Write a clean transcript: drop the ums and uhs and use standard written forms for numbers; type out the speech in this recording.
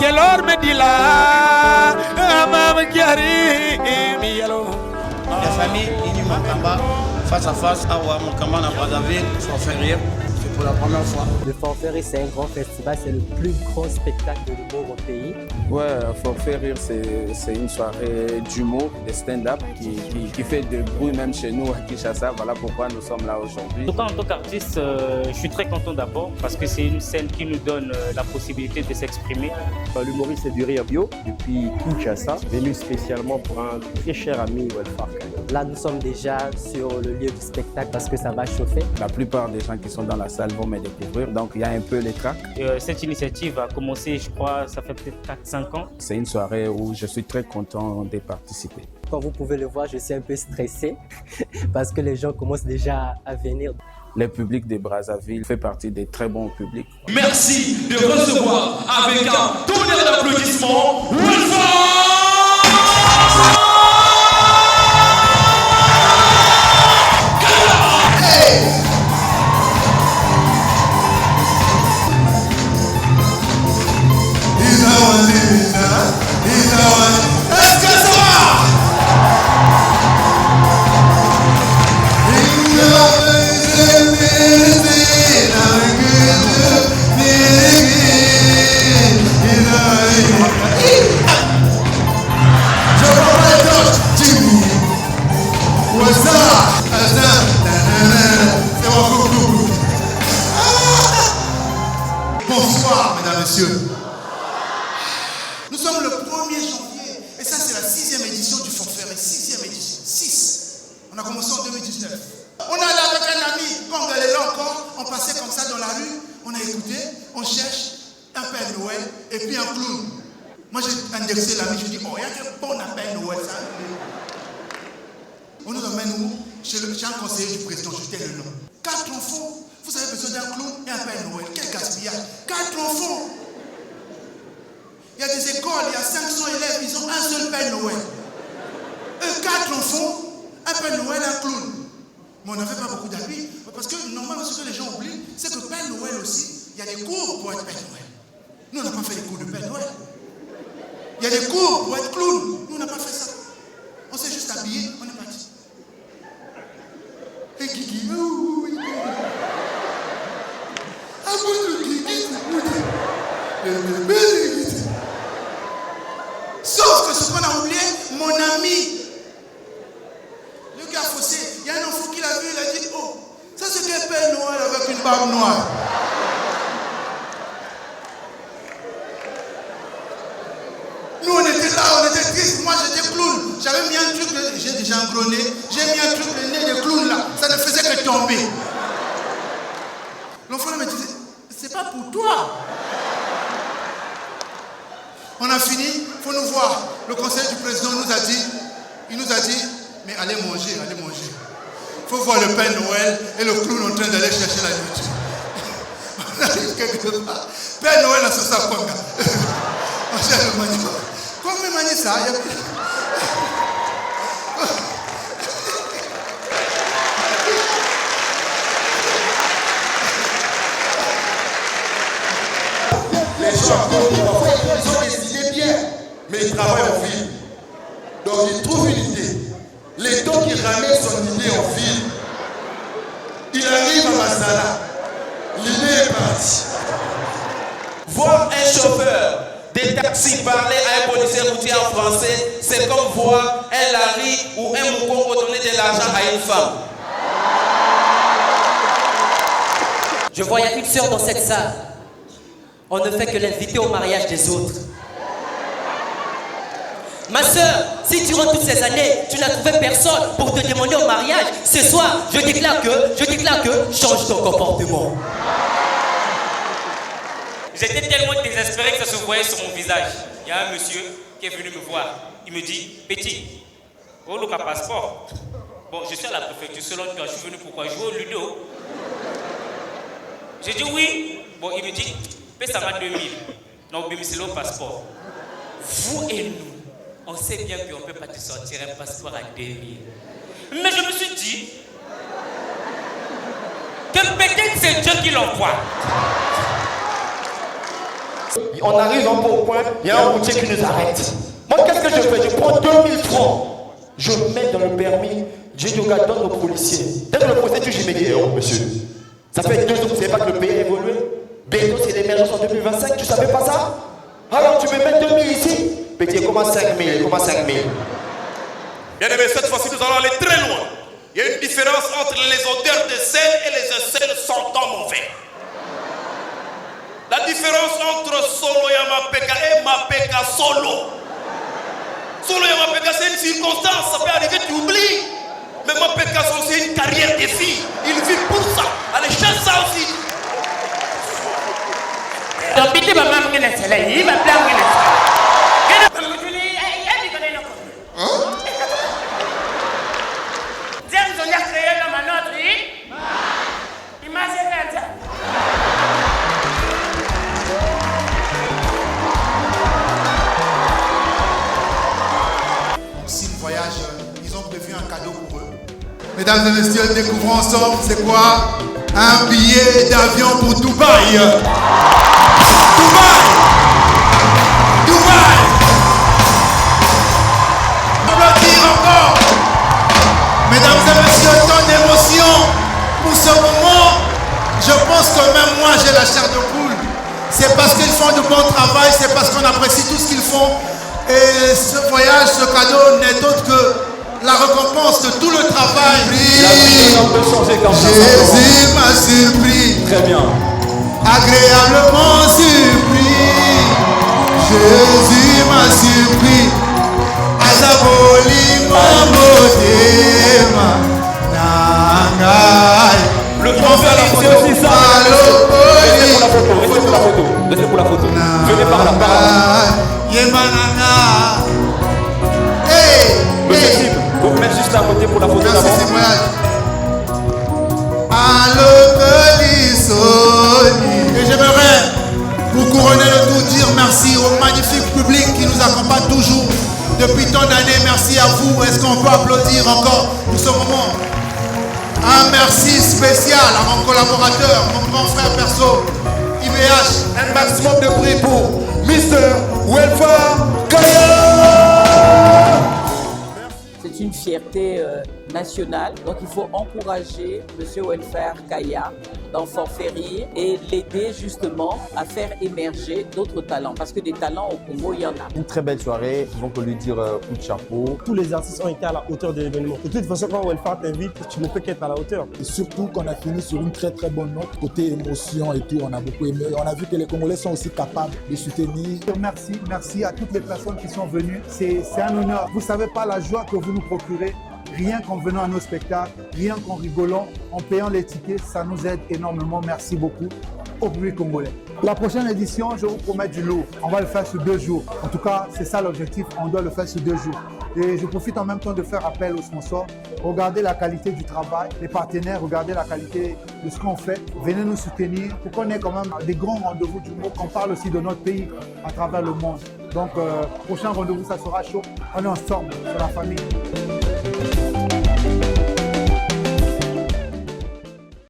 Kelor Medila, Amam Kiari, Mielo. La famille Inuma Kamba, face à face à Ouamoukama à Brazzaville, sans faire rire. C'est pour la première fois. Le Fanfare, c'est un grand festival, c'est le plus grand spectacle de l'humour au pays. Ouais, Fanfare Rire, c'est une soirée d'humour, de stand-up qui fait de bruit même chez nous à Kinshasa. Voilà pourquoi nous sommes là aujourd'hui. En tant qu'artiste, je suis très content d'abord parce que c'est une scène qui nous donne la possibilité de s'exprimer. L'humoriste est Duria Bio depuis Kinshasa, venu spécialement pour un très cher ami Welfare. Là, nous sommes déjà sur le lieu du spectacle parce que ça va chauffer. La plupart des gens qui sont dans la salle vont me découvrir, donc il y a un peu les tracks. Cette initiative a commencé, je crois, ça fait peut-être 4-5 ans. C'est une soirée où je suis très content de participer. Comme vous pouvez le voir, je suis un peu stressé parce que les gens commencent déjà à venir. Le public de Brazzaville fait partie des très bons publics. Merci de recevoir avec un tonnerre d'applaudissements Welfare. Bonsoir, mesdames, messieurs. Nous sommes le 1er janvier et ça, c'est la 6e édition du Fanfare. 6e édition. 6. On a commencé en 2019. On est allé avec un ami, quand on allait là encore, on passait comme ça dans la rue, on a écouté, on cherche un Père Noël et puis un clown. Moi, j'ai indexé l'ami, je dis, oh, il y a quel bon Père Noël, ça. On nous emmène où? Chez un conseiller du président, je tais le nom. 4 enfants. Vous avez besoin d'un clown et un Père Noël. Quel gaspillage. 4 enfants. Il y a des écoles, il y a 500 élèves, ils ont un seul Père Noël. 4 enfants, un Père Noël, un clown. Mais on n'avait pas beaucoup d'appui. Parce que normalement, ce que les gens oublient, c'est que Père Noël aussi, il y a des cours pour être Père Noël. Nous, on n'a pas fait les cours de Père Noël. Il y a des cours pour être clown. Nous, on n'a pas fait ça. On s'est juste habillé, on est parti. Et Guigui, sauf que ce qu'on a oublié, mon ami, le gars Fossé, il y a un enfant qui l'a vu, il a dit, oh, ça c'est quel Père Noël avec une barbe noire. Nous on était là, on était tristes, moi j'étais clown, j'avais mis un truc, j'ai déjà un gros nez, j'ai mis un truc, le nez de clown là, ça ne faisait que tomber. L'enfant me disait, c'est pas pour toi. On a fini, il faut nous voir. Le conseil du président il nous a dit, mais allez manger. Il faut voir le Père Noël et le clown en train d'aller chercher la nourriture. On arrive quelque part. Père Noël a ce sac. On cherche le manio. Comment manier ça? Les gens, ils ont des idées bien, mais ils travaillent en ville. Donc ils trouvent une idée. L'étau qui ramène son idée en ville, il arrive à Mazala. L'idée est partie. Voir un chauffeur des taxis parler à un policier routier en français, c'est comme voir un Larry ou un Moukongo donner de l'argent à une femme. Je vois, il y a une sœur dans cette salle. On ne fait que l'inviter au mariage des autres. Ma sœur, si durant toutes ces années, tu n'as trouvé personne pour te demander au mariage, ce soir, je déclare que, change ton comportement. J'étais tellement désespéré que ça se voyait sur mon visage. Il y a un monsieur qui est venu me voir. Il me dit, petit, oh, look à passeport. Bon, je suis à la préfecture, selon toi, je suis venu pourquoi? Jouer au ludo. J'ai dit oui. Bon, il me dit, paie ça va 2000. Non, mais c'est le passeport. Vous et nous, on sait bien qu'on ne peut pas te sortir un passeport à 2000. Mais je me suis dit que peut-être c'est Dieu qui l'envoie. On arrive un peu au point, il y a un routier qui nous arrête. Moi, qu'est-ce que je fais? Je prends 2000 francs. Je mets dans le permis. J'ai dit au gars, donne aux policiers. Dès que le policier, je me dis, oh monsieur, ça fait 2 ans que vous ne savez pas que le pays a évolué. Bientôt, c'est l'émergence en 2025, tu ne savais pas ça? Alors tu me mets 2000 ici? Petit, comment 5000? Comment 5000? Bien aimé, cette fois-ci, nous allons aller très loin. Il y a une différence entre les odeurs de sel et les sels sentant mauvais. La différence entre Solo Yamapeka et Mapeka Solo. Solo Yamapeka, c'est une circonstance, ça peut arriver, tu oublies. Mais Mapeka Solo, c'est une carrière de vie. Il vit pour ça. Allez, cherche ça aussi. Donc, pitié, maman, il est là. Il va plaindre. Si le voyage, ils ont prévu un cadeau pour eux. Mesdames et messieurs, découvrons ensemble, c'est quoi? Un billet d'avion pour Dubaï. Dubaï. Dubaï. Applaudir encore. Mesdames et messieurs, tant d'émotion pour ce moment. Je pense que même moi j'ai la chair de poule. C'est parce qu'ils font du bon travail, c'est parce qu'on apprécie tout ce qu'ils font. Et ce voyage, ce cadeau n'est autre que la récompense de tout le travail. Jésus m'a surpris. Très bien. Agréablement surpris. Jésus m'a surpris. Azaboli Mamodema Nangai. Le transfert, c'est aussi ça. Restez pour la photo. Restez pour la photo. Venez par là, par là. Yemananga. Monsieur Sim, vous vous mettez juste à côté pour la photo d'abord. Et j'aimerais, pour couronner le tout, dire merci au magnifique public qui nous accompagne toujours depuis tant d'années. Merci à vous. Est-ce qu'on peut applaudir encore pour ce moment? Un merci spécial à mon collaborateur, mon grand frère perso, IBH. Un maximum de prix pour Mr. Welfare Kaya. C'est une fierté nationale, donc il faut encourager M. Welfare Kaya d'Enfants Fait Rire et l'aider justement à faire émerger d'autres talents, parce que des talents au Congo, il y en a. Une très belle soirée, ils vont lui dire coup de chapeau. Tous les artistes ont été à la hauteur de l'événement. De toute façon, quand Welfare t'invite, tu ne peux qu'être à la hauteur. Et surtout qu'on a fini sur une très très bonne note. Côté émotion et tout, on a beaucoup aimé. On a vu que les Congolais sont aussi capables de soutenir. Merci à toutes les personnes qui sont venues. C'est un honneur. Vous ne savez pas la joie que vous nous procurez. Rien qu'en venant à nos spectacles, rien qu'en rigolant, en payant les tickets, ça nous aide énormément. Merci beaucoup au public congolais. La prochaine édition, je vous promets du lourd. On va le faire sur 2 jours. En tout cas, c'est ça l'objectif. On doit le faire sur 2 jours. Et je profite en même temps de faire appel aux sponsors. Regardez la qualité du travail, les partenaires, regardez la qualité de ce qu'on fait. Venez nous soutenir pour qu'on ait quand même des grands rendez-vous du monde, qu'on parle aussi de notre pays à travers le monde. Donc, prochain rendez-vous, ça sera chaud. On est ensemble, c'est la famille.